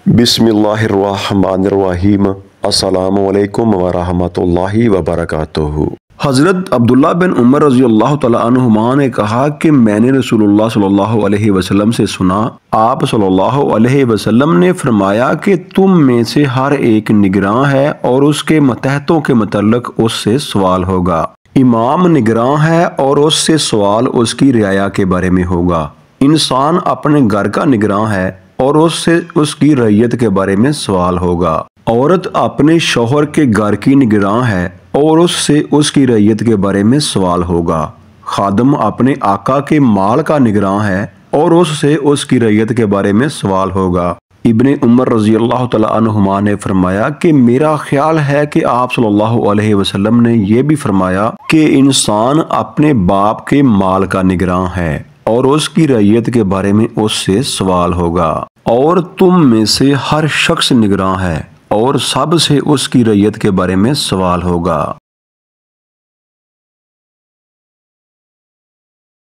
बिस्मिल्लाहिर्रहमानिर्रहीम। अस्सलामु अलैकुम वरहमतुल्लाहि वबरकातुहू। हज़रत अब्दुल्ला बिन उमर रज़ी अल्लाह तआला अन्हुमा ने कहा कि मैंने रसूलुल्लाह सल्लल्लाहु अलैहि वसल्लम से सुना, आप सल्लल्लाहु अलैहि वसल्लम ने फरमाया कि तुम में से हर एक निगरान है और उसके मतहतों के मुतल्लिक उससे सवाल होगा। इमाम निगरान है और उससे सवाल उसकी रियाया के बारे में होगा। इंसान अपने घर का निगरान है और उससे उसकी रैयत के बारे में सवाल होगा। औरत अपने शौहर के घर की निगरान है और उससे उसकी रैयत के बारे में सवाल होगा। खादम अपने आका के माल का निगरान है और उससे उसकी रैयत के बारे में सवाल होगा। इब्ने उमर रज़ी अल्लाह तआला अन्हुमा ने फरमाया कि मेरा ख्याल है कि आप सल्लल्लाहु अलैहि वसल्लम ने यह भी फरमाया कि इंसान अपने बाप के माल का निगरान है और उसकी रैयत के बारे में उससे सवाल होगा। और तुम में से हर शख्स निगरान है और सब से उसकी रैयत के बारे में सवाल होगा।